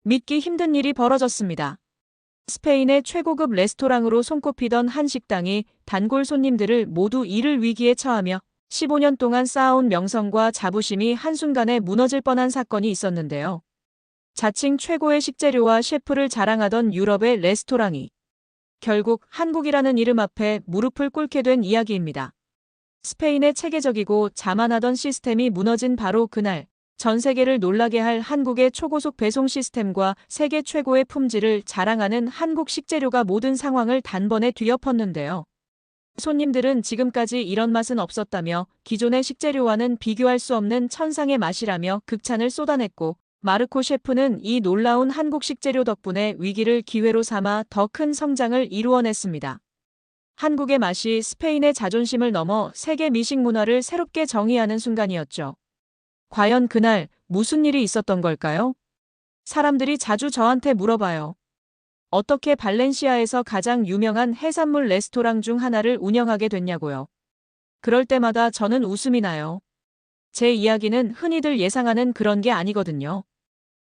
믿기 힘든 일이 벌어졌습니다. 스페인의 최고급 레스토랑으로 손꼽히던 한 식당이 단골 손님들을 모두 잃을 위기에 처하며 15년 동안 쌓아온 명성과 자부심이 한순간에 무너질 뻔한 사건이 있었는데요. 자칭 최고의 식재료와 셰프를 자랑하던 유럽의 레스토랑이 결국 한국이라는 이름 앞에 무릎을 꿇게 된 이야기입니다. 스페인의 체계적이고 자만하던 시스템이 무너진 바로 그날, 전 세계를 놀라게 할 한국의 초고속 배송 시스템과 세계 최고의 품질을 자랑하는 한국 식재료가 모든 상황을 단번에 뒤엎었는데요. 손님들은 지금까지 이런 맛은 없었다며 기존의 식재료와는 비교할 수 없는 천상의 맛이라며 극찬을 쏟아냈고, 마르코 셰프는 이 놀라운 한국 식재료 덕분에 위기를 기회로 삼아 더 큰 성장을 이루어냈습니다. 한국의 맛이 스페인의 자존심을 넘어 세계 미식 문화를 새롭게 정의하는 순간이었죠. 과연 그날 무슨 일이 있었던 걸까요? 사람들이 자주 저한테 물어봐요. 어떻게 발렌시아에서 가장 유명한 해산물 레스토랑 중 하나를 운영하게 됐냐고요. 그럴 때마다 저는 웃음이 나요. 제 이야기는 흔히들 예상하는 그런 게 아니거든요.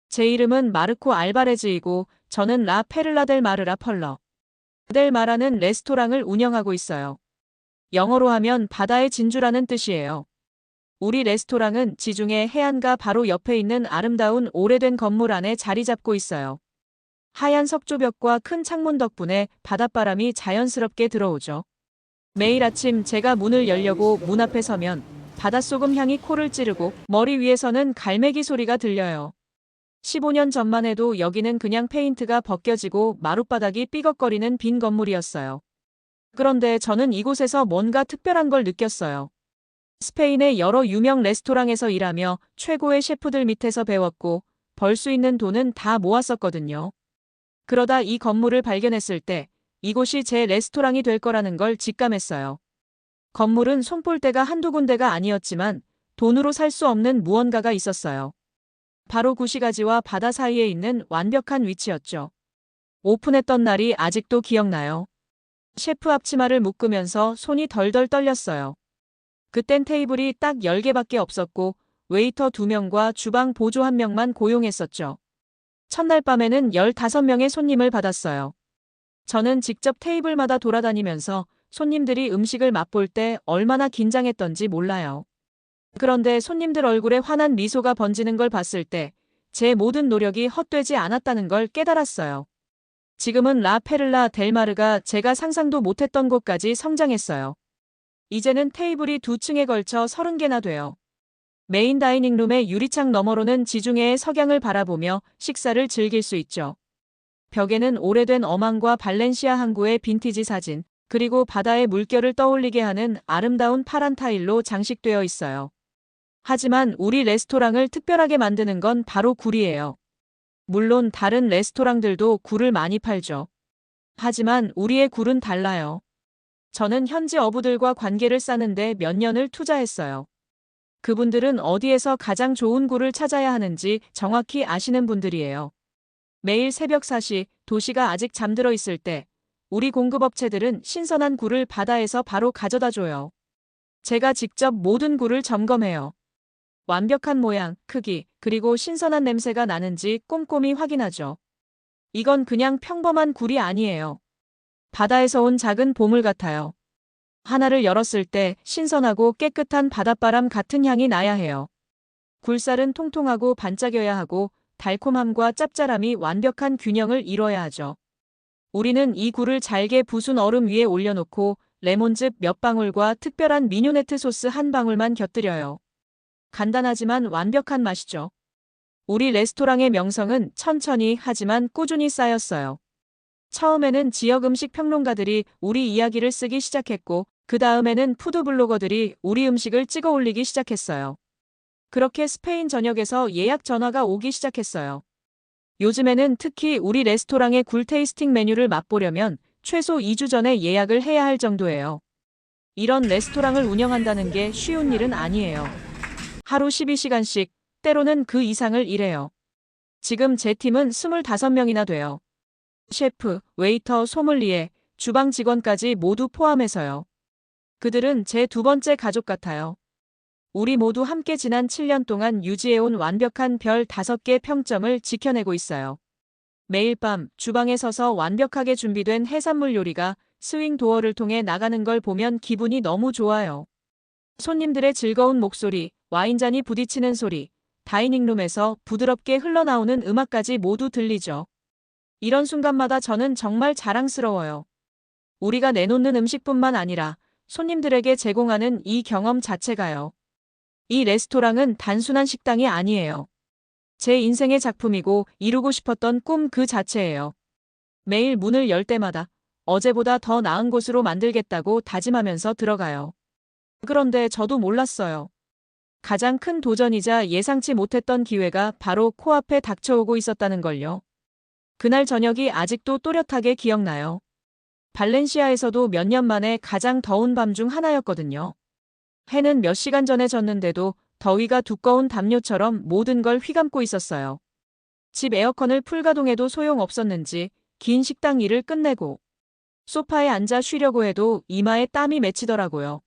제 이름은 마르코 알바레즈이고 저는 라 페를라 델 마르라 펄러 델 마라는 레스토랑을 운영하고 있어요. 영어로 하면 바다의 진주라는 뜻이에요. 우리 레스토랑은 지중해 해안가 바로 옆에 있는 아름다운 오래된 건물 안에 자리 잡고 있어요. 하얀 석조벽과 큰 창문 덕분에 바닷바람이 자연스럽게 들어오죠. 매일 아침 제가 문을 열려고 문 앞에 서면 바닷소금 향이 코를 찌르고 머리 위에서는 갈매기 소리가 들려요. 15년 전만 해도 여기는 그냥 페인트가 벗겨지고 마룻바닥이 삐걱거리는 빈 건물이었어요. 그런데 저는 이곳에서 뭔가 특별한 걸 느꼈어요. 스페인의 여러 유명 레스토랑에서 일하며 최고의 셰프들 밑에서 배웠고 벌 수 있는 돈은 다 모았었거든요. 그러다 이 건물을 발견했을 때 이곳이 제 레스토랑이 될 거라는 걸 직감했어요. 건물은 손볼대가 한두 군데가 아니었지만 돈으로 살 수 없는 무언가가 있었어요. 바로 구시가지와 바다 사이에 있는 완벽한 위치였죠. 오픈했던 날이 아직도 기억나요. 셰프 앞치마를 묶으면서 손이 덜덜 떨렸어요. 그땐 테이블이 딱 10개밖에 없었고 웨이터 2명과 주방 보조 1명만 고용했었죠. 첫날 밤에는 15명의 손님을 받았어요. 저는 직접 테이블마다 돌아다니면서 손님들이 음식을 맛볼 때 얼마나 긴장했던지 몰라요. 그런데 손님들 얼굴에 환한 미소가 번지는 걸 봤을 때 제 모든 노력이 헛되지 않았다는 걸 깨달았어요. 지금은 라 페를라 델 마르가 제가 상상도 못했던 곳까지 성장했어요. 이제는 테이블이 2층에 걸쳐 30개나 돼요. 메인 다이닝룸의 유리창 너머로는 지중해의 석양을 바라보며 식사를 즐길 수 있죠. 벽에는 오래된 어망과 발렌시아 항구의 빈티지 사진, 그리고 바다의 물결을 떠올리게 하는 아름다운 파란 타일로 장식되어 있어요. 하지만 우리 레스토랑을 특별하게 만드는 건 바로 굴이에요. 물론 다른 레스토랑들도 굴을 많이 팔죠. 하지만 우리의 굴은 달라요. 저는 현지 어부들과 관계를 쌓는데 몇 년을 투자했어요. 그분들은 어디에서 가장 좋은 굴을 찾아야 하는지 정확히 아시는 분들이에요. 매일 새벽 4시, 도시가 아직 잠들어 있을 때 우리 공급업체들은 신선한 굴을 바다에서 바로 가져다 줘요. 제가 직접 모든 굴을 점검해요. 완벽한 모양, 크기, 그리고 신선한 냄새가 나는지 꼼꼼히 확인하죠. 이건 그냥 평범한 굴이 아니에요. 바다에서 온 작은 보물 같아요. 하나를 열었을 때 신선하고 깨끗한 바닷바람 같은 향이 나야 해요. 굴살은 통통하고 반짝여야 하고 달콤함과 짭짤함이 완벽한 균형을 이뤄야 하죠. 우리는 이 굴을 잘게 부순 얼음 위에 올려놓고 레몬즙 몇 방울과 특별한 미뇨네트 소스 한 방울만 곁들여요. 간단하지만 완벽한 맛이죠. 우리 레스토랑의 명성은 천천히 하지만 꾸준히 쌓였어요. 처음에는 지역 음식 평론가들이 우리 이야기를 쓰기 시작했고 그 다음에는 푸드블로거들이 우리 음식을 찍어 올리기 시작했어요. 그렇게 스페인 전역에서 예약 전화가 오기 시작했어요. 요즘에는 특히 우리 레스토랑의 굴 테이스팅 메뉴를 맛보려면 최소 2주 전에 예약을 해야 할 정도예요. 이런 레스토랑을 운영한다는 게 쉬운 일은 아니에요. 하루 12시간씩, 때로는 그 이상을 일해요. 지금 제 팀은 25명이나 돼요. 셰프, 웨이터, 소믈리에, 주방 직원까지 모두 포함해서요. 그들은 제 두 번째 가족 같아요. 우리 모두 함께 지난 7년 동안 유지해온 완벽한 별 5개 평점을 지켜내고 있어요. 매일 밤 주방에 서서 완벽하게 준비된 해산물 요리가 스윙 도어를 통해 나가는 걸 보면 기분이 너무 좋아요. 손님들의 즐거운 목소리, 와인잔이 부딪히는 소리, 다이닝룸에서 부드럽게 흘러나오는 음악까지 모두 들리죠. 이런 순간마다 저는 정말 자랑스러워요. 우리가 내놓는 음식뿐만 아니라 손님들에게 제공하는 이 경험 자체가요. 이 레스토랑은 단순한 식당이 아니에요. 제 인생의 작품이고 이루고 싶었던 꿈 그 자체예요. 매일 문을 열 때마다 어제보다 더 나은 곳으로 만들겠다고 다짐하면서 들어가요. 그런데 저도 몰랐어요. 가장 큰 도전이자 예상치 못했던 기회가 바로 코앞에 닥쳐오고 있었다는 걸요. 그날 저녁이 아직도 또렷하게 기억나요. 발렌시아에서도 몇 년 만에 가장 더운 밤 중 하나였거든요. 해는 몇 시간 전에 졌는데도 더위가 두꺼운 담요처럼 모든 걸 휘감고 있었어요. 집 에어컨을 풀가동해도 소용없었는지 긴 식당 일을 끝내고 소파에 앉아 쉬려고 해도 이마에 땀이 맺히더라고요.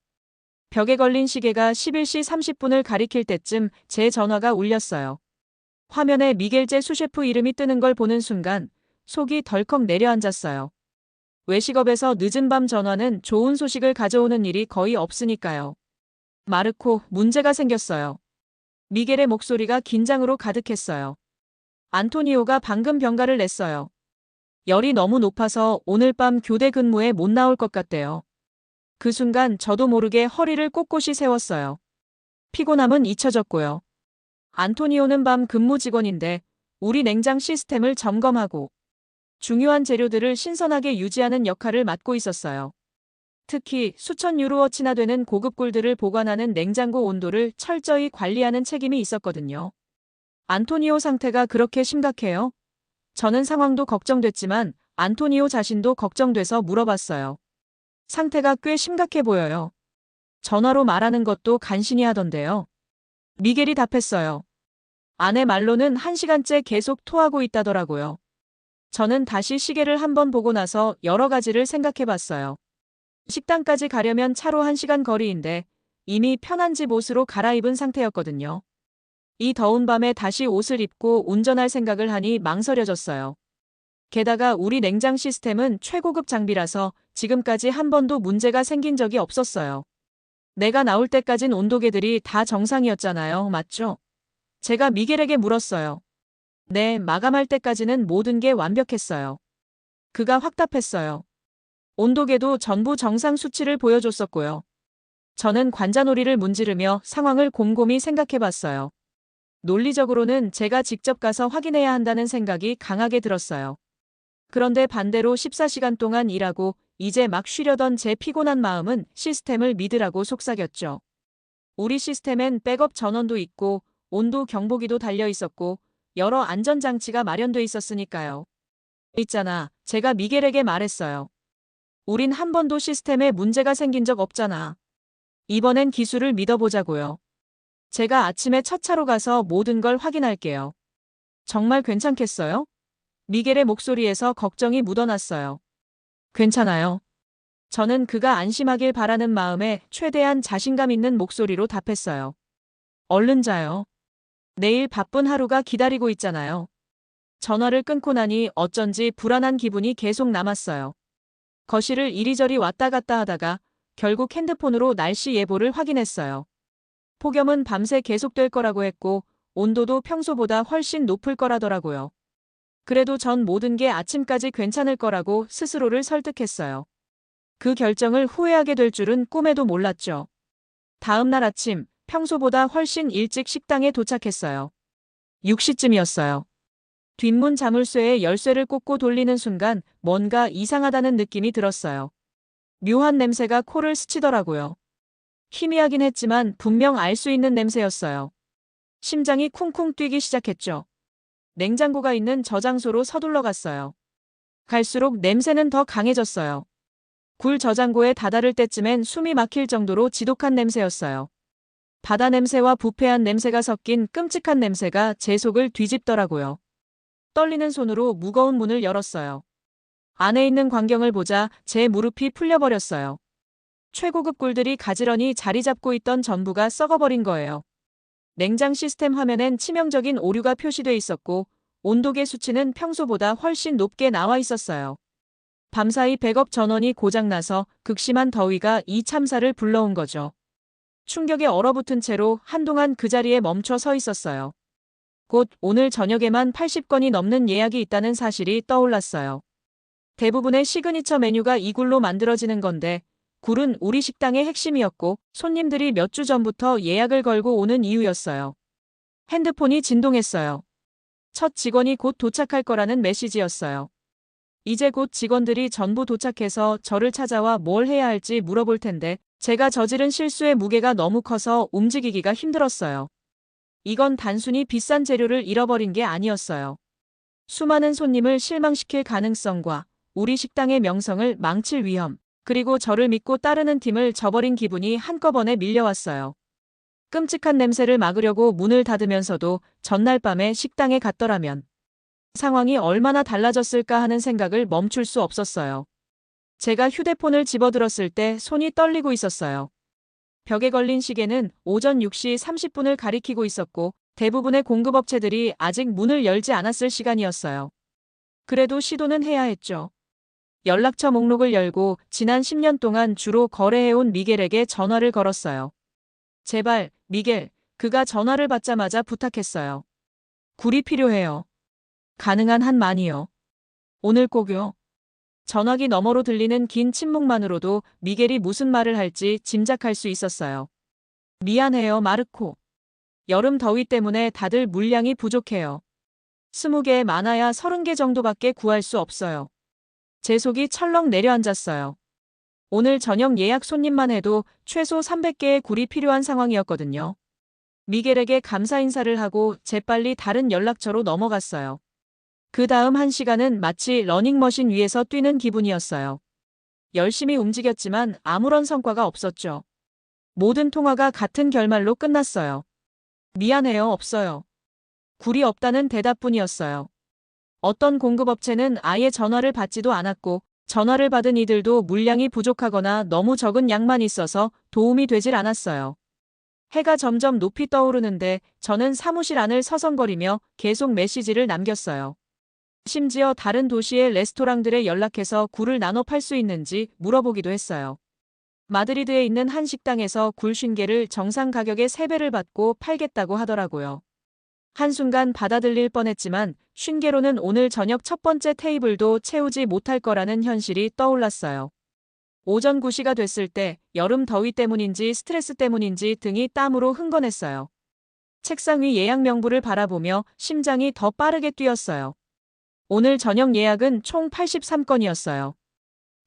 벽에 걸린 시계가 11시 30분을 가리킬 때쯤 제 전화가 울렸어요. 화면에 미겔제 수셰프 이름이 뜨는 걸 보는 순간 속이 덜컥 내려앉았어요. 외식업에서 늦은 밤 전화는 좋은 소식을 가져오는 일이 거의 없으니까요. 마르코, 문제가 생겼어요. 미겔의 목소리가 긴장으로 가득했어요. 안토니오가 방금 병가를 냈어요. 열이 너무 높아서 오늘 밤 교대 근무에 못 나올 것 같대요. 그 순간 저도 모르게 허리를 꼿꼿이 세웠어요. 피곤함은 잊혀졌고요. 안토니오는 밤 근무 직원인데 우리 냉장 시스템을 점검하고 중요한 재료들을 신선하게 유지하는 역할을 맡고 있었어요. 특히 수천 유로어치나 되는 고급 꿀들을 보관하는 냉장고 온도를 철저히 관리하는 책임이 있었거든요. 안토니오 상태가 그렇게 심각해요? 저는 상황도 걱정됐지만 안토니오 자신도 걱정돼서 물어봤어요. 상태가 꽤 심각해 보여요. 전화로 말하는 것도 간신히 하던데요. 미겔이 답했어요. 아내 말로는 1시간째 계속 토하고 있다더라고요. 저는 다시 시계를 한번 보고 나서 여러 가지를 생각해봤어요. 식당까지 가려면 차로 1시간 거리인데 이미 편한 집 옷으로 갈아입은 상태였거든요. 이 더운 밤에 다시 옷을 입고 운전할 생각을 하니 망설여졌어요. 게다가 우리 냉장 시스템은 최고급 장비라서 지금까지 한 번도 문제가 생긴 적이 없었어요. 내가 나올 때까진 온도계들이 다 정상이었잖아요. 맞죠? 제가 미겔에게 물었어요. 네, 마감할 때까지는 모든 게 완벽했어요. 그가 확답했어요. 온도계도 전부 정상 수치를 보여줬었고요. 저는 관자놀이를 문지르며 상황을 곰곰이 생각해봤어요. 논리적으로는 제가 직접 가서 확인해야 한다는 생각이 강하게 들었어요. 그런데 반대로 14시간 동안 일하고 이제 막 쉬려던 제 피곤한 마음은 시스템을 믿으라고 속삭였죠. 우리 시스템엔 백업 전원도 있고 온도 경보기도 달려 있었고 여러 안전장치가 마련돼 있었으니까요. 있잖아, 제가 미겔에게 말했어요. 우린 한 번도 시스템에 문제가 생긴 적 없잖아. 이번엔 기술을 믿어보자고요. 제가 아침에 첫 차로 가서 모든 걸 확인할게요. 정말 괜찮겠어요? 미겔의 목소리에서 걱정이 묻어났어요. 괜찮아요. 저는 그가 안심하길 바라는 마음에 최대한 자신감 있는 목소리로 답했어요. 얼른 자요. 내일 바쁜 하루가 기다리고 있잖아요. 전화를 끊고 나니 어쩐지 불안한 기분이 계속 남았어요. 거실을 이리저리 왔다 갔다 하다가 결국 핸드폰으로 날씨 예보를 확인했어요. 폭염은 밤새 계속될 거라고 했고 온도도 평소보다 훨씬 높을 거라더라고요. 그래도 전 모든 게 아침까지 괜찮을 거라고 스스로를 설득했어요. 그 결정을 후회하게 될 줄은 꿈에도 몰랐죠. 다음 날 아침, 평소보다 훨씬 일찍 식당에 도착했어요. 6시쯤이었어요. 뒷문 자물쇠에 열쇠를 꽂고 돌리는 순간 뭔가 이상하다는 느낌이 들었어요. 묘한 냄새가 코를 스치더라고요. 희미하긴 했지만 분명 알 수 있는 냄새였어요. 심장이 쿵쿵 뛰기 시작했죠. 냉장고가 있는 저장소로 서둘러 갔어요. 갈수록 냄새는 더 강해졌어요. 굴 저장고에 다다를 때쯤엔 숨이 막힐 정도로 지독한 냄새였어요. 바다 냄새와 부패한 냄새가 섞인 끔찍한 냄새가 제 속을 뒤집더라고요. 떨리는 손으로 무거운 문을 열었어요. 안에 있는 광경을 보자 제 무릎이 풀려버렸어요. 최고급 굴들이 가지런히 자리 잡고 있던 전부가 썩어버린 거예요. 냉장 시스템 화면엔 치명적인 오류가 표시돼 있었고 온도계 수치는 평소보다 훨씬 높게 나와 있었어요. 밤사이 백업 전원이 고장나서 극심한 더위가 이 참사를 불러온 거죠. 충격에 얼어붙은 채로 한동안 그 자리에 멈춰 서 있었어요. 곧 오늘 저녁에만 80건이 넘는 예약이 있다는 사실이 떠올랐어요. 대부분의 시그니처 메뉴가 이 굴로 만들어지는 건데 굴은 우리 식당의 핵심이었고 손님들이 몇 주 전부터 예약을 걸고 오는 이유였어요. 핸드폰이 진동했어요. 첫 직원이 곧 도착할 거라는 메시지였어요. 이제 곧 직원들이 전부 도착해서 저를 찾아와 뭘 해야 할지 물어볼 텐데 제가 저지른 실수의 무게가 너무 커서 움직이기가 힘들었어요. 이건 단순히 비싼 재료를 잃어버린 게 아니었어요. 수많은 손님을 실망시킬 가능성과 우리 식당의 명성을 망칠 위험, 그리고 저를 믿고 따르는 팀을 저버린 기분이 한꺼번에 밀려왔어요. 끔찍한 냄새를 막으려고 문을 닫으면서도 전날 밤에 식당에 갔더라면 상황이 얼마나 달라졌을까 하는 생각을 멈출 수 없었어요. 제가 휴대폰을 집어들었을 때 손이 떨리고 있었어요. 벽에 걸린 시계는 오전 6시 30분을 가리키고 있었고 대부분의 공급업체들이 아직 문을 열지 않았을 시간이었어요. 그래도 시도는 해야 했죠. 연락처 목록을 열고 지난 10년 동안 주로 거래해온 미겔에게 전화를 걸었어요. 제발, 미겔, 그가 전화를 받자마자 부탁했어요. 굴이 필요해요. 가능한 한 많이요. 오늘 꼭요. 전화기 너머로 들리는 긴 침묵만으로도 미겔이 무슨 말을 할지 짐작할 수 있었어요. 미안해요, 마르코. 여름 더위 때문에 다들 물량이 부족해요. 20개 많아야 30개 정도밖에 구할 수 없어요. 제 속이 철렁 내려앉았어요. 오늘 저녁 예약 손님만 해도 최소 300개의 굴이 필요한 상황이었거든요. 미겔에게 감사 인사를 하고 재빨리 다른 연락처로 넘어갔어요. 그 다음 1시간은 마치 러닝머신 위에서 뛰는 기분이었어요. 열심히 움직였지만 아무런 성과가 없었죠. 모든 통화가 같은 결말로 끝났어요. 미안해요, 없어요. 굴이 없다는 대답뿐이었어요. 어떤 공급업체는 아예 전화를 받지도 않았고 전화를 받은 이들도 물량이 부족하거나 너무 적은 양만 있어서 도움이 되질 않았어요. 해가 점점 높이 떠오르는데 저는 사무실 안을 서성거리며 계속 메시지를 남겼어요. 심지어 다른 도시의 레스토랑들에 연락해서 굴을 나눠 팔 수 있는지 물어보기도 했어요. 마드리드에 있는 한 식당에서 굴 50개를 정상 가격의 3배를 받고 팔겠다고 하더라고요. 한순간 받아들일 뻔했지만 50개로는 오늘 저녁 첫 번째 테이블도 채우지 못할 거라는 현실이 떠올랐어요. 오전 9시가 됐을 때 여름 더위 때문인지 스트레스 때문인지 등이 땀으로 흥건했어요. 책상 위 예약 명부를 바라보며 심장이 더 빠르게 뛰었어요. 오늘 저녁 예약은 총 83건이었어요.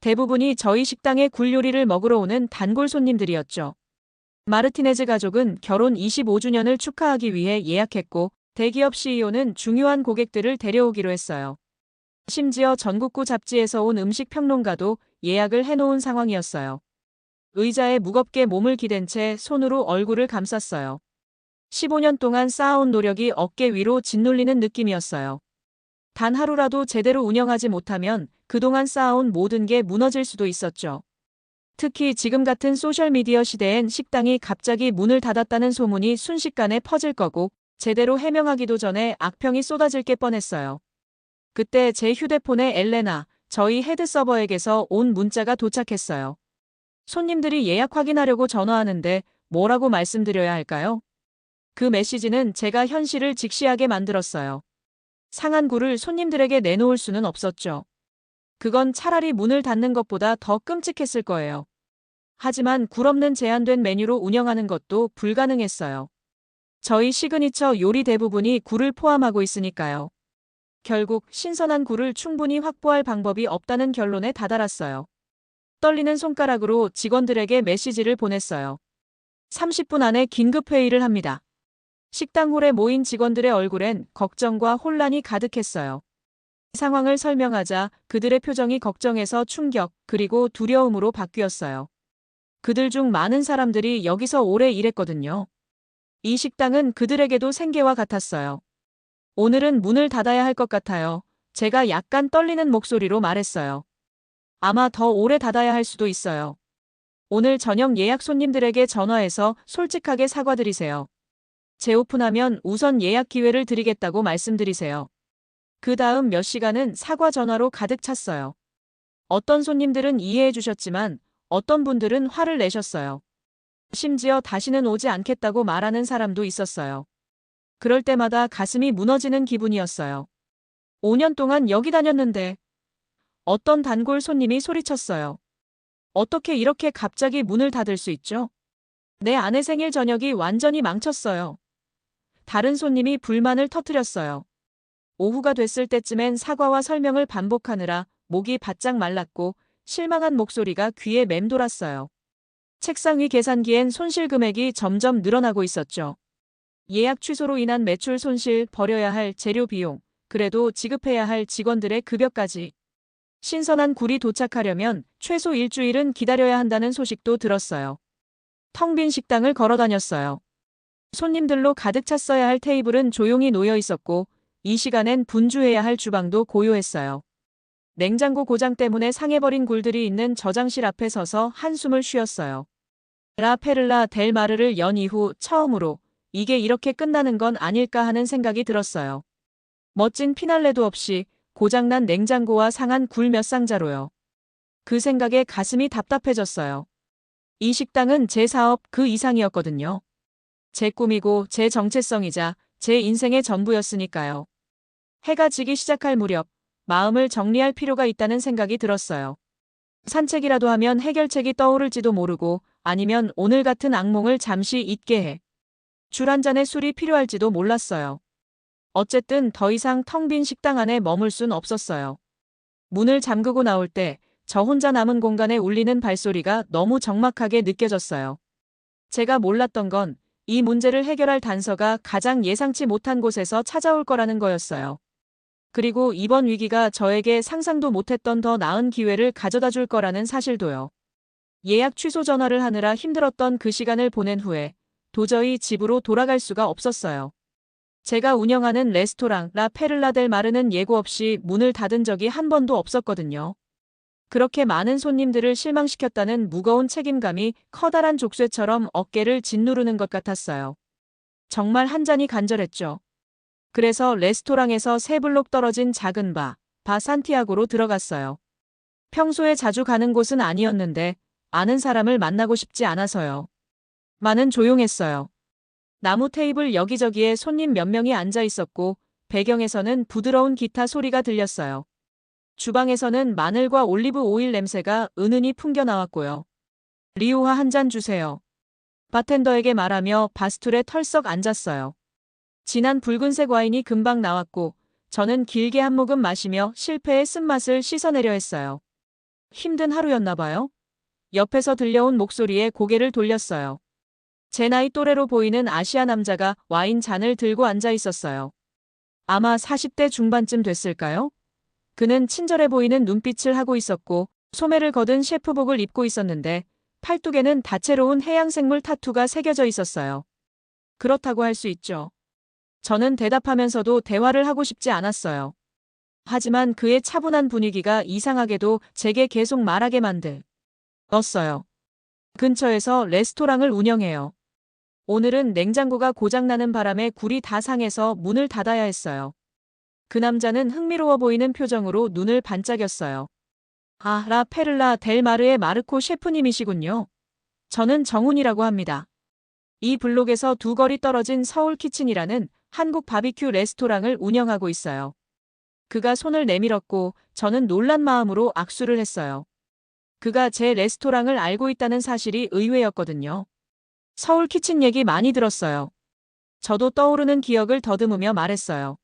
대부분이 저희 식당에 굴 요리를 먹으러 오는 단골 손님들이었죠. 마르티네즈 가족은 결혼 25주년을 축하하기 위해 예약했고 대기업 CEO는 중요한 고객들을 데려오기로 했어요. 심지어 전국구 잡지에서 온 음식 평론가도 예약을 해놓은 상황이었어요. 의자에 무겁게 몸을 기댄 채 손으로 얼굴을 감쌌어요. 15년 동안 쌓아온 노력이 어깨 위로 짓눌리는 느낌이었어요. 단 하루라도 제대로 운영하지 못하면 그동안 쌓아온 모든 게 무너질 수도 있었죠. 특히 지금 같은 소셜미디어 시대엔 식당이 갑자기 문을 닫았다는 소문이 순식간에 퍼질 거고 제대로 해명하기도 전에 악평이 쏟아질 게 뻔했어요. 그때 제 휴대폰에 엘레나, 저희 헤드 서버에게서 온 문자가 도착했어요. 손님들이 예약 확인하려고 전화하는데 뭐라고 말씀드려야 할까요? 그 메시지는 제가 현실을 직시하게 만들었어요. 상한 굴을 손님들에게 내놓을 수는 없었죠. 그건 차라리 문을 닫는 것보다 더 끔찍했을 거예요. 하지만 굴 없는 제한된 메뉴로 운영하는 것도 불가능했어요. 저희 시그니처 요리 대부분이 굴을 포함하고 있으니까요. 결국 신선한 굴을 충분히 확보할 방법이 없다는 결론에 다다랐어요. 떨리는 손가락으로 직원들에게 메시지를 보냈어요. 30분 안에 긴급 회의를 합니다. 식당 홀에 모인 직원들의 얼굴엔 걱정과 혼란이 가득했어요. 상황을 설명하자 그들의 표정이 걱정에서 충격, 그리고 두려움으로 바뀌었어요. 그들 중 많은 사람들이 여기서 오래 일했거든요. 이 식당은 그들에게도 생계와 같았어요. 오늘은 문을 닫아야 할 것 같아요. 제가 약간 떨리는 목소리로 말했어요. 아마 더 오래 닫아야 할 수도 있어요. 오늘 저녁 예약 손님들에게 전화해서 솔직하게 사과드리세요. 재오픈하면 우선 예약 기회를 드리겠다고 말씀드리세요. 그 다음 몇 시간은 사과 전화로 가득 찼어요. 어떤 손님들은 이해해 주셨지만 어떤 분들은 화를 내셨어요. 심지어 다시는 오지 않겠다고 말하는 사람도 있었어요. 그럴 때마다 가슴이 무너지는 기분이었어요. 5년 동안 여기 다녔는데 어떤 단골 손님이 소리쳤어요. 어떻게 이렇게 갑자기 문을 닫을 수 있죠? 내 아내 생일 저녁이 완전히 망쳤어요. 다른 손님이 불만을 터뜨렸어요. 오후가 됐을 때쯤엔 사과와 설명을 반복하느라 목이 바짝 말랐고 실망한 목소리가 귀에 맴돌았어요. 책상 위 계산기엔 손실 금액이 점점 늘어나고 있었죠. 예약 취소로 인한 매출 손실, 버려야 할 재료 비용, 그래도 지급해야 할 직원들의 급여까지. 신선한 굴이 도착하려면 최소 일주일은 기다려야 한다는 소식도 들었어요. 텅 빈 식당을 걸어 다녔어요. 손님들로 가득 찼어야 할 테이블은 조용히 놓여 있었고 이 시간엔 분주해야 할 주방도 고요했어요. 냉장고 고장 때문에 상해버린 굴들이 있는 저장실 앞에 서서 한숨을 쉬었어요. 라 페를라 델 마르를 연 이후 처음으로 이게 이렇게 끝나는 건 아닐까 하는 생각이 들었어요. 멋진 피날레도 없이 고장난 냉장고와 상한 굴 몇 상자로요. 그 생각에 가슴이 답답해졌어요. 이 식당은 제 사업 그 이상이었거든요. 제 꿈이고 제 정체성이자 제 인생의 전부였으니까요. 해가 지기 시작할 무렵 마음을 정리할 필요가 있다는 생각이 들었어요. 산책이라도 하면 해결책이 떠오를지도 모르고 아니면 오늘 같은 악몽을 잠시 잊게 해. 줄 한 잔의 술이 필요할지도 몰랐어요. 어쨌든 더 이상 텅 빈 식당 안에 머물 순 없었어요. 문을 잠그고 나올 때 저 혼자 남은 공간에 울리는 발소리가 너무 적막하게 느껴졌어요. 제가 몰랐던 건 이 문제를 해결할 단서가 가장 예상치 못한 곳에서 찾아올 거라는 거였어요. 그리고 이번 위기가 저에게 상상도 못했던 더 나은 기회를 가져다 줄 거라는 사실도요. 예약 취소 전화를 하느라 힘들었던 그 시간을 보낸 후에 도저히 집으로 돌아갈 수가 없었어요. 제가 운영하는 레스토랑 라 페를라 델 마르는 예고 없이 문을 닫은 적이 한 번도 없었거든요. 그렇게 많은 손님들을 실망시켰다는 무거운 책임감이 커다란 족쇄처럼 어깨를 짓누르는 것 같았어요. 정말 한 잔이 간절했죠. 그래서 레스토랑에서 3블록 떨어진 작은 바 산티아고로 들어갔어요. 평소에 자주 가는 곳은 아니었는데 아는 사람을 만나고 싶지 않아서요. 많은 조용했어요. 나무 테이블 여기저기에 손님 몇 명이 앉아 있었고 배경에서는 부드러운 기타 소리가 들렸어요. 주방에서는 마늘과 올리브 오일 냄새가 은은히 풍겨 나왔고요. 리오하 한 잔 주세요. 바텐더에게 말하며 바스툴에 털썩 앉았어요. 진한 붉은색 와인이 금방 나왔고 저는 길게 한 모금 마시며 실패의 쓴맛을 씻어내려 했어요. 힘든 하루였나 봐요. 옆에서 들려온 목소리에 고개를 돌렸어요. 제 나이 또래로 보이는 아시아 남자가 와인 잔을 들고 앉아 있었어요. 아마 40대 중반쯤 됐을까요? 그는 친절해 보이는 눈빛을 하고 있었고 소매를 거둔 셰프복을 입고 있었는데 팔뚝에는 다채로운 해양생물 타투가 새겨져 있었어요. 그렇다고 할 수 있죠. 저는 대답하면서도 대화를 하고 싶지 않았어요. 하지만 그의 차분한 분위기가 이상하게도 제게 계속 말하게 만들었어요. 근처에서 레스토랑을 운영해요. 오늘은 냉장고가 고장나는 바람에 굴이 다 상해서 문을 닫아야 했어요. 그 남자는 흥미로워 보이는 표정으로 눈을 반짝였어요. 아, 라 페를라 델 마르의 마르코 셰프님이시군요. 저는 정훈이라고 합니다. 이 블록에서 2거리 떨어진 서울 키친이라는 한국 바비큐 레스토랑을 운영하고 있어요. 그가 손을 내밀었고 저는 놀란 마음으로 악수를 했어요. 그가 제 레스토랑을 알고 있다는 사실이 의외였거든요. 서울 키친 얘기 많이 들었어요. 저도 떠오르는 기억을 더듬으며 말했어요.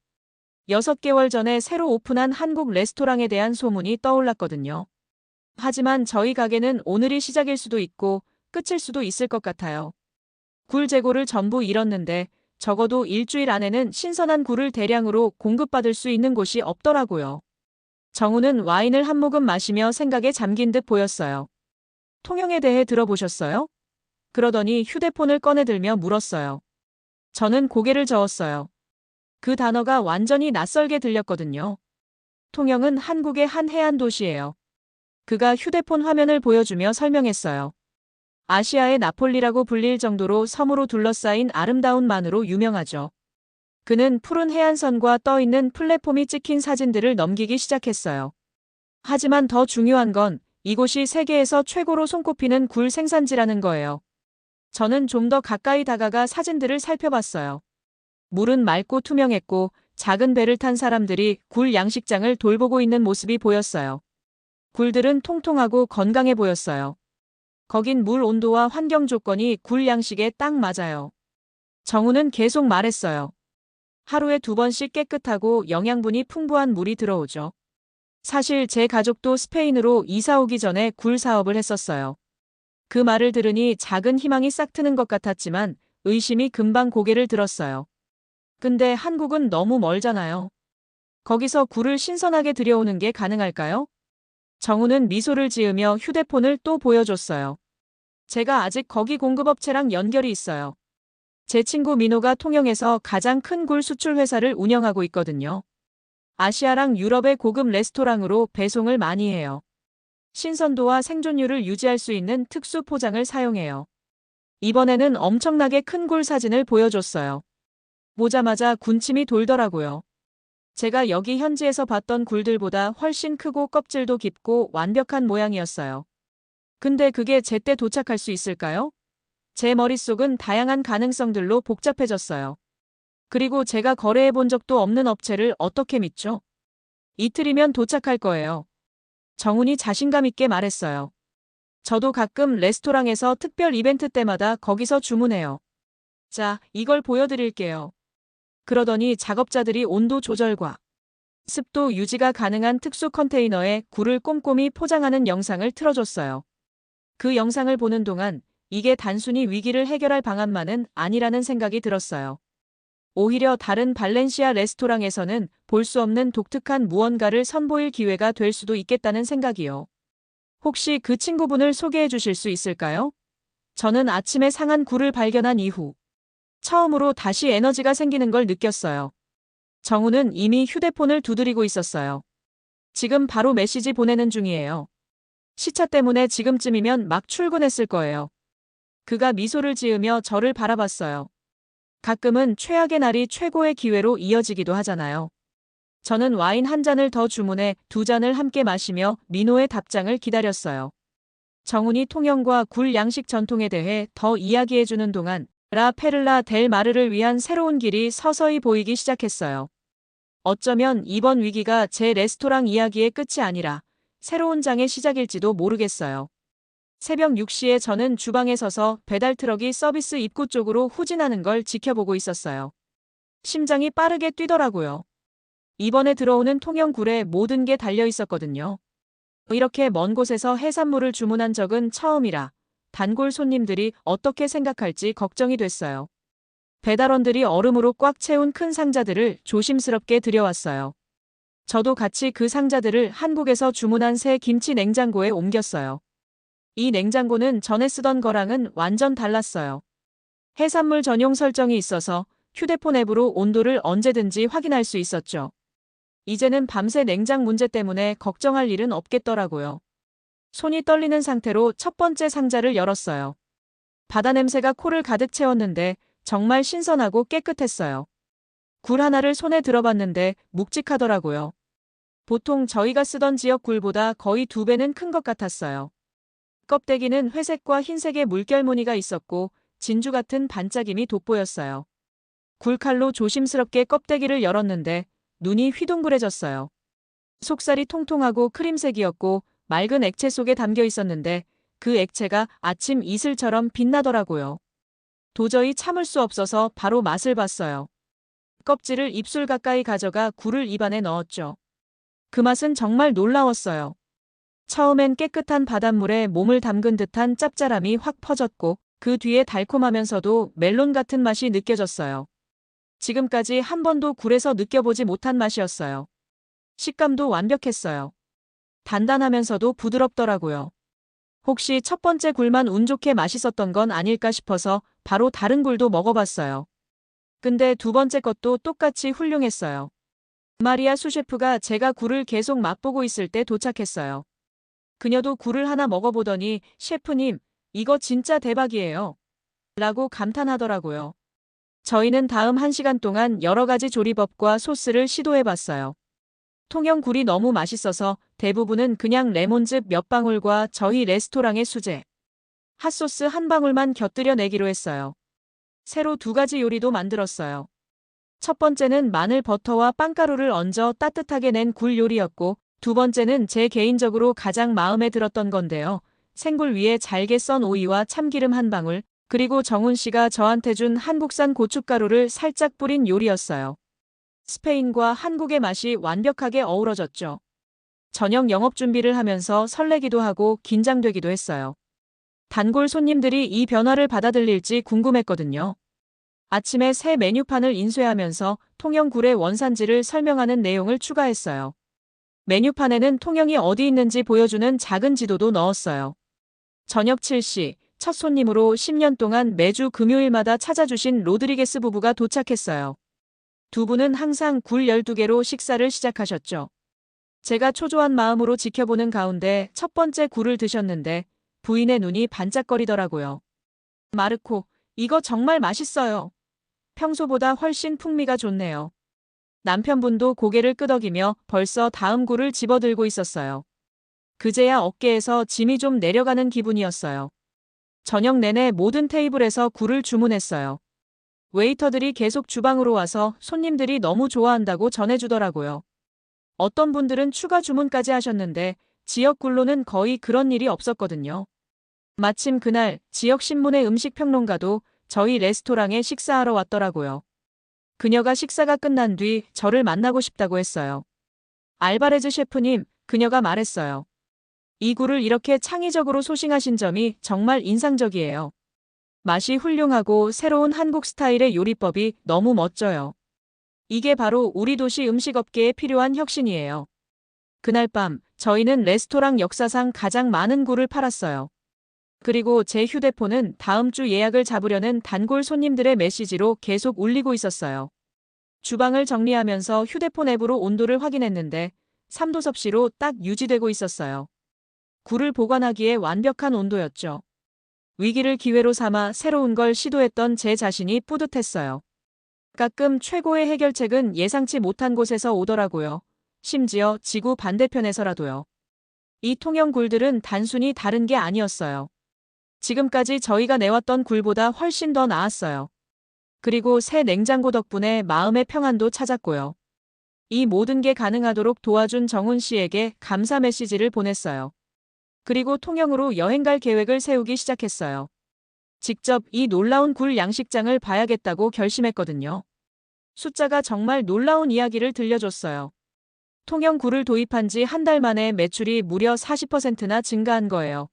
6개월 전에 새로 오픈한 한국 레스토랑에 대한 소문이 떠올랐거든요. 하지만 저희 가게는 오늘이 시작일 수도 있고 끝일 수도 있을 것 같아요. 굴 재고를 전부 잃었는데 적어도 일주일 안에는 신선한 굴을 대량으로 공급받을 수 있는 곳이 없더라고요. 정우는 와인을 한 모금 마시며 생각에 잠긴 듯 보였어요. 통영에 대해 들어보셨어요? 그러더니 휴대폰을 꺼내들며 물었어요. 저는 고개를 저었어요. 그 단어가 완전히 낯설게 들렸거든요. 통영은 한국의 한 해안 도시예요. 그가 휴대폰 화면을 보여주며 설명했어요. 아시아의 나폴리라고 불릴 정도로 섬으로 둘러싸인 아름다운 만으로 유명하죠. 그는 푸른 해안선과 떠있는 플랫폼이 찍힌 사진들을 넘기기 시작했어요. 하지만 더 중요한 건 이곳이 세계에서 최고로 손꼽히는 굴 생산지라는 거예요. 저는 좀 더 가까이 다가가 사진들을 살펴봤어요. 물은 맑고 투명했고 작은 배를 탄 사람들이 굴 양식장을 돌보고 있는 모습이 보였어요. 굴들은 통통하고 건강해 보였어요. 거긴 물 온도와 환경 조건이 굴 양식에 딱 맞아요. 정우는 계속 말했어요. 하루에 2번씩 깨끗하고 영양분이 풍부한 물이 들어오죠. 사실 제 가족도 스페인으로 이사 오기 전에 굴 사업을 했었어요. 그 말을 들으니 작은 희망이 싹 트는 것 같았지만 의심이 금방 고개를 들었어요. 근데 한국은 너무 멀잖아요. 거기서 굴을 신선하게 들여오는 게 가능할까요? 정우는 미소를 지으며 휴대폰을 또 보여줬어요. 제가 아직 거기 공급업체랑 연결이 있어요. 제 친구 민호가 통영에서 가장 큰 굴 수출 회사를 운영하고 있거든요. 아시아랑 유럽의 고급 레스토랑으로 배송을 많이 해요. 신선도와 생존율을 유지할 수 있는 특수 포장을 사용해요. 이번에는 엄청나게 큰 굴 사진을 보여줬어요. 보자마자 군침이 돌더라고요. 제가 여기 현지에서 봤던 굴들보다 훨씬 크고 껍질도 깊고 완벽한 모양이었어요. 근데 그게 제때 도착할 수 있을까요? 제 머릿속은 다양한 가능성들로 복잡해졌어요. 그리고 제가 거래해 본 적도 없는 업체를 어떻게 믿죠? 이틀이면 도착할 거예요. 정훈이 자신감 있게 말했어요. 저도 가끔 레스토랑에서 특별 이벤트 때마다 거기서 주문해요. 자, 이걸 보여드릴게요. 그러더니 작업자들이 온도 조절과 습도 유지가 가능한 특수 컨테이너에 굴을 꼼꼼히 포장하는 영상을 틀어줬어요. 그 영상을 보는 동안 이게 단순히 위기를 해결할 방안만은 아니라는 생각이 들었어요. 오히려 다른 발렌시아 레스토랑에서는 볼 수 없는 독특한 무언가를 선보일 기회가 될 수도 있겠다는 생각이요. 혹시 그 친구분을 소개해 주실 수 있을까요? 저는 아침에 상한 굴을 발견한 이후 처음으로 다시 에너지가 생기는 걸 느꼈어요. 정우는 이미 휴대폰을 두드리고 있었어요. 지금 바로 메시지 보내는 중이에요. 시차 때문에 지금쯤이면 막 출근했을 거예요. 그가 미소를 지으며 저를 바라봤어요. 가끔은 최악의 날이 최고의 기회로 이어지기도 하잖아요. 저는 와인 한 잔을 더 주문해 2잔을 함께 마시며 민호의 답장을 기다렸어요. 정훈이 통영과 굴 양식 전통에 대해 더 이야기해주는 동안 라 페를라 델 마르를 위한 새로운 길이 서서히 보이기 시작했어요. 어쩌면 이번 위기가 제 레스토랑 이야기의 끝이 아니라 새로운 장의 시작일지도 모르겠어요. 새벽 6시에 저는 주방에 서서 배달 트럭이 서비스 입구 쪽으로 후진하는 걸 지켜보고 있었어요. 심장이 빠르게 뛰더라고요. 이번에 들어오는 통영굴에 모든 게 달려 있었거든요. 이렇게 먼 곳에서 해산물을 주문한 적은 처음이라 단골 손님들이 어떻게 생각할지 걱정이 됐어요. 배달원들이 얼음으로 꽉 채운 큰 상자들을 조심스럽게 들여왔어요. 저도 같이 그 상자들을 한국에서 주문한 새 김치 냉장고에 옮겼어요. 이 냉장고는 전에 쓰던 거랑은 완전 달랐어요. 해산물 전용 설정이 있어서 휴대폰 앱으로 온도를 언제든지 확인할 수 있었죠. 이제는 밤새 냉장 문제 때문에 걱정할 일은 없겠더라고요. 손이 떨리는 상태로 첫 번째 상자를 열었어요. 바다 냄새가 코를 가득 채웠는데 정말 신선하고 깨끗했어요. 굴 하나를 손에 들어봤는데 묵직하더라고요. 보통 저희가 쓰던 지역 굴보다 거의 2배는 큰 것 같았어요. 껍데기는 회색과 흰색의 물결 무늬가 있었고 진주 같은 반짝임이 돋보였어요. 굴칼로 조심스럽게 껍데기를 열었는데 눈이 휘둥그레졌어요. 속살이 통통하고 크림색이었고 맑은 액체 속에 담겨 있었는데 그 액체가 아침 이슬처럼 빛나더라고요. 도저히 참을 수 없어서 바로 맛을 봤어요. 껍질을 입술 가까이 가져가 굴을 입안에 넣었죠. 그 맛은 정말 놀라웠어요. 처음엔 깨끗한 바닷물에 몸을 담근 듯한 짭짤함이 확 퍼졌고 그 뒤에 달콤하면서도 멜론 같은 맛이 느껴졌어요. 지금까지 한 번도 굴에서 느껴보지 못한 맛이었어요. 식감도 완벽했어요. 단단하면서도 부드럽더라고요. 혹시 첫 번째 굴만 운 좋게 맛있었던 건 아닐까 싶어서 바로 다른 굴도 먹어봤어요. 근데 2번째 것도 똑같이 훌륭했어요. 마리아 수셰프가 제가 굴을 계속 맛보고 있을 때 도착했어요. 그녀도 굴을 하나 먹어보더니 셰프님, 이거 진짜 대박이에요. 라고 감탄하더라고요. 저희는 다음 1시간 동안 여러 가지 조리법과 소스를 시도해봤어요. 통영굴이 너무 맛있어서 대부분은 그냥 레몬즙 몇 방울과 저희 레스토랑의 수제, 핫소스 한 방울만 곁들여 내기로 했어요. 새로 2가지 요리도 만들었어요. 첫 번째는 마늘 버터와 빵가루를 얹어 따뜻하게 낸 굴 요리였고, 2번째는 제 개인적으로 가장 마음에 들었던 건데요. 생굴 위에 잘게 썬 오이와 참기름 한 방울, 그리고 정훈 씨가 저한테 준 한국산 고춧가루를 살짝 뿌린 요리였어요. 스페인과 한국의 맛이 완벽하게 어우러졌죠. 저녁 영업 준비를 하면서 설레기도 하고 긴장되기도 했어요. 단골 손님들이 이 변화를 받아들일지 궁금했거든요. 아침에 새 메뉴판을 인쇄하면서 통영굴의 원산지를 설명하는 내용을 추가했어요. 메뉴판에는 통영이 어디 있는지 보여주는 작은 지도도 넣었어요. 저녁 7시, 첫 손님으로 10년 동안 매주 금요일마다 찾아주신 로드리게스 부부가 도착했어요. 2분은 항상 굴 12개로 식사를 시작하셨죠. 제가 초조한 마음으로 지켜보는 가운데 첫 번째 굴을 드셨는데 부인의 눈이 반짝거리더라고요. 마르코, 이거 정말 맛있어요. 평소보다 훨씬 풍미가 좋네요. 남편분도 고개를 끄덕이며 벌써 다음 굴을 집어들고 있었어요. 그제야 어깨에서 짐이 좀 내려가는 기분이었어요. 저녁 내내 모든 테이블에서 굴을 주문했어요. 웨이터들이 계속 주방으로 와서 손님들이 너무 좋아한다고 전해주더라고요. 어떤 분들은 추가 주문까지 하셨는데 지역 굴로는 거의 그런 일이 없었거든요. 마침 그날 지역 신문의 음식평론가도 저희 레스토랑에 식사하러 왔더라고요. 그녀가 식사가 끝난 뒤 저를 만나고 싶다고 했어요. 알바레즈 셰프님, 그녀가 말했어요. 이 굴을 이렇게 창의적으로 소싱하신 점이 정말 인상적이에요. 맛이 훌륭하고 새로운 한국 스타일의 요리법이 너무 멋져요. 이게 바로 우리 도시 음식업계에 필요한 혁신이에요. 그날 밤 저희는 레스토랑 역사상 가장 많은 굴을 팔았어요. 그리고 제 휴대폰은 다음 주 예약을 잡으려는 단골 손님들의 메시지로 계속 울리고 있었어요. 주방을 정리하면서 휴대폰 앱으로 온도를 확인했는데 3도 섭씨로 딱 유지되고 있었어요. 굴을 보관하기에 완벽한 온도였죠. 위기를 기회로 삼아 새로운 걸 시도했던 제 자신이 뿌듯했어요. 가끔 최고의 해결책은 예상치 못한 곳에서 오더라고요. 심지어 지구 반대편에서라도요. 이 통영 굴들은 단순히 다른 게 아니었어요. 지금까지 저희가 내왔던 굴보다 훨씬 더 나았어요. 그리고 새 냉장고 덕분에 마음의 평안도 찾았고요. 이 모든 게 가능하도록 도와준 정훈 씨에게 감사 메시지를 보냈어요. 그리고 통영으로 여행 갈 계획을 세우기 시작했어요. 직접 이 놀라운 굴 양식장을 봐야겠다고 결심했거든요. 숫자가 정말 놀라운 이야기를 들려줬어요. 통영 굴을 도입한 지 한 달 만에 매출이 무려 40%나 증가한 거예요.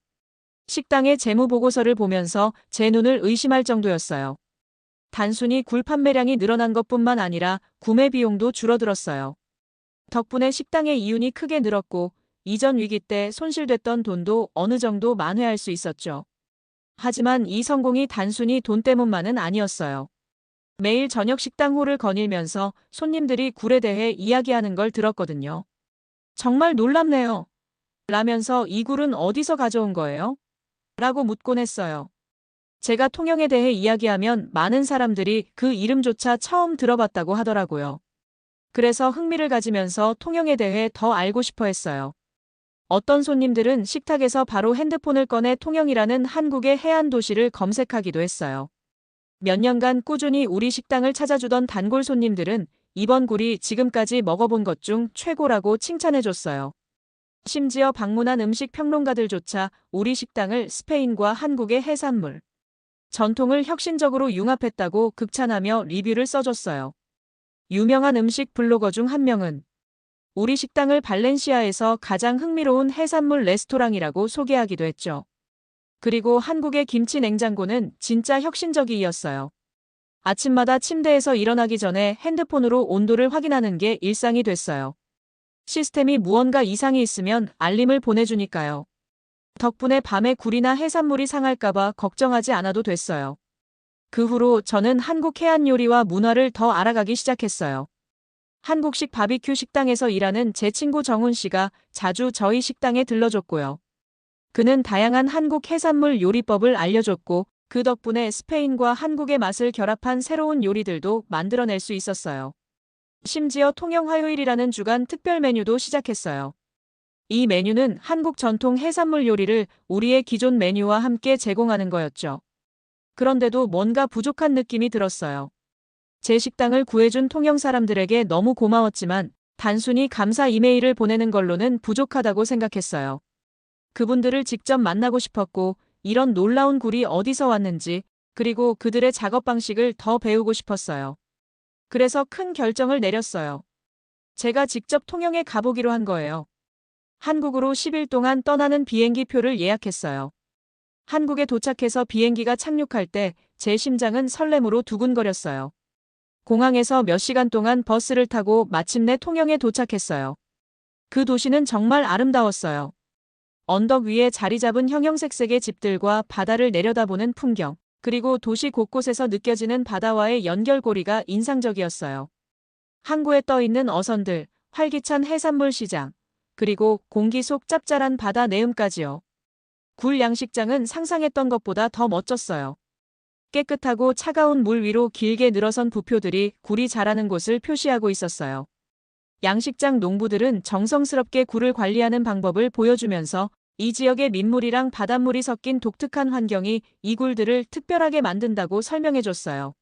식당의 재무 보고서를 보면서 제 눈을 의심할 정도였어요. 단순히 굴 판매량이 늘어난 것뿐만 아니라 구매 비용도 줄어들었어요. 덕분에 식당의 이윤이 크게 늘었고 이전 위기 때 손실됐던 돈도 어느 정도 만회할 수 있었죠. 하지만 이 성공이 단순히 돈 때문만은 아니었어요. 매일 저녁 식당호를 거닐면서 손님들이 굴에 대해 이야기하는 걸 들었거든요. 정말 놀랍네요. 라면서 이 굴은 어디서 가져온 거예요? 라고 묻곤 했어요. 제가 통영에 대해 이야기하면 많은 사람들이 그 이름조차 처음 들어봤다고 하더라고요. 그래서 흥미를 가지면서 통영에 대해 더 알고 싶어 했어요. 어떤 손님들은 식탁에서 바로 핸드폰을 꺼내 통영이라는 한국의 해안 도시를 검색하기도 했어요. 몇 년간 꾸준히 우리 식당을 찾아주던 단골 손님들은 이번 굴이 지금까지 먹어본 것 중 최고라고 칭찬해줬어요. 심지어 방문한 음식 평론가들조차 우리 식당을 스페인과 한국의 해산물, 전통을 혁신적으로 융합했다고 극찬하며 리뷰를 써줬어요. 유명한 음식 블로거 중 한 명은 우리 식당을 발렌시아에서 가장 흥미로운 해산물 레스토랑이라고 소개하기도 했죠. 그리고 한국의 김치 냉장고는 진짜 혁신적이었어요. 아침마다 침대에서 일어나기 전에 핸드폰으로 온도를 확인하는 게 일상이 됐어요. 시스템이 무언가 이상이 있으면 알림을 보내주니까요. 덕분에 밤에 굴이나 해산물이 상할까봐 걱정하지 않아도 됐어요. 그 후로 저는 한국 해안 요리와 문화를 더 알아가기 시작했어요. 한국식 바비큐 식당에서 일하는 제 친구 정훈 씨가 자주 저희 식당에 들러줬고요. 그는 다양한 한국 해산물 요리법을 알려줬고 그 덕분에 스페인과 한국의 맛을 결합한 새로운 요리들도 만들어낼 수 있었어요. 심지어 통영화요일이라는 주간 특별 메뉴도 시작했어요. 이 메뉴는 한국 전통 해산물 요리를 우리의 기존 메뉴와 함께 제공하는 거였죠. 그런데도 뭔가 부족한 느낌이 들었어요. 제 식당을 구해준 통영 사람들에게 너무 고마웠지만 단순히 감사 이메일을 보내는 걸로는 부족하다고 생각했어요. 그분들을 직접 만나고 싶었고 이런 놀라운 굴이 어디서 왔는지 그리고 그들의 작업 방식을 더 배우고 싶었어요. 그래서 큰 결정을 내렸어요. 제가 직접 통영에 가보기로 한 거예요. 한국으로 10일 동안 떠나는 비행기 표를 예약했어요. 한국에 도착해서 비행기가 착륙할 때 제 심장은 설렘으로 두근거렸어요. 공항에서 몇 시간 동안 버스를 타고 마침내 통영에 도착했어요. 그 도시는 정말 아름다웠어요. 언덕 위에 자리 잡은 형형색색의 집들과 바다를 내려다보는 풍경, 그리고 도시 곳곳에서 느껴지는 바다와의 연결고리가 인상적이었어요. 항구에 떠있는 어선들, 활기찬 해산물 시장, 그리고 공기 속 짭짤한 바다 내음까지요. 굴 양식장은 상상했던 것보다 더 멋졌어요. 깨끗하고 차가운 물 위로 길게 늘어선 부표들이 굴이 자라는 곳을 표시하고 있었어요. 양식장 농부들은 정성스럽게 굴을 관리하는 방법을 보여주면서 이 지역의 민물이랑 바닷물이 섞인 독특한 환경이 이 굴들을 특별하게 만든다고 설명해줬어요.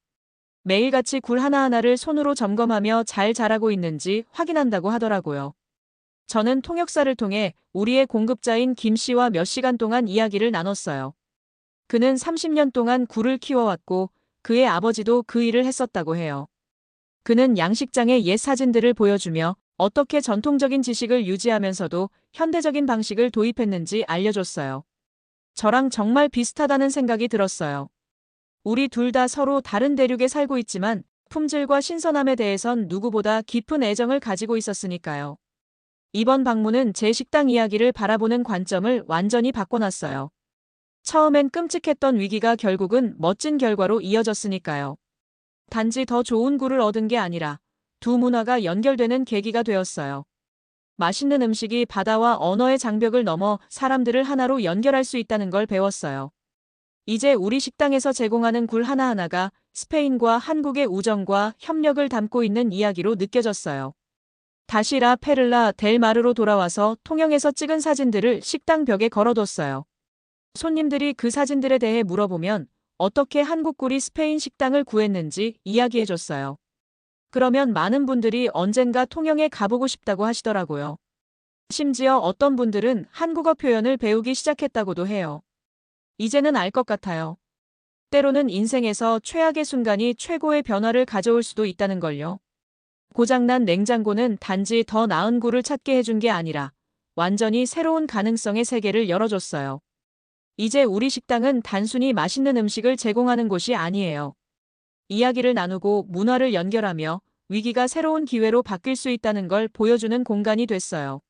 매일같이 굴 하나하나를 손으로 점검하며 잘 자라고 있는지 확인한다고 하더라고요. 저는 통역사를 통해 우리의 공급자인 김 씨와 몇 시간 동안 이야기를 나눴어요. 그는 30년 동안 굴을 키워왔고 그의 아버지도 그 일을 했었다고 해요. 그는 양식장의 옛 사진들을 보여주며 어떻게 전통적인 지식을 유지하면서도 현대적인 방식을 도입했는지 알려줬어요. 저랑 정말 비슷하다는 생각이 들었어요. 우리 둘 다 서로 다른 대륙에 살고 있지만 품질과 신선함에 대해선 누구보다 깊은 애정을 가지고 있었으니까요. 이번 방문은 제 식당 이야기를 바라보는 관점을 완전히 바꿔놨어요. 처음엔 끔찍했던 위기가 결국은 멋진 결과로 이어졌으니까요. 단지 더 좋은 굴을 얻은 게 아니라 두 문화가 연결되는 계기가 되었어요. 맛있는 음식이 바다와 언어의 장벽을 넘어 사람들을 하나로 연결할 수 있다는 걸 배웠어요. 이제 우리 식당에서 제공하는 굴 하나하나가 스페인과 한국의 우정과 협력을 담고 있는 이야기로 느껴졌어요. 다시 라 페를라 델 마르로 돌아와서 통영에서 찍은 사진들을 식당 벽에 걸어뒀어요. 손님들이 그 사진들에 대해 물어보면 어떻게 한국 굴이 스페인 식당을 구했는지 이야기해줬어요. 그러면 많은 분들이 언젠가 통영에 가보고 싶다고 하시더라고요. 심지어 어떤 분들은 한국어 표현을 배우기 시작했다고도 해요. 이제는 알 것 같아요. 때로는 인생에서 최악의 순간이 최고의 변화를 가져올 수도 있다는 걸요. 고장난 냉장고는 단지 더 나은 굴을 찾게 해준 게 아니라 완전히 새로운 가능성의 세계를 열어줬어요. 이제 우리 식당은 단순히 맛있는 음식을 제공하는 곳이 아니에요. 이야기를 나누고 문화를 연결하며 위기가 새로운 기회로 바뀔 수 있다는 걸 보여주는 공간이 됐어요.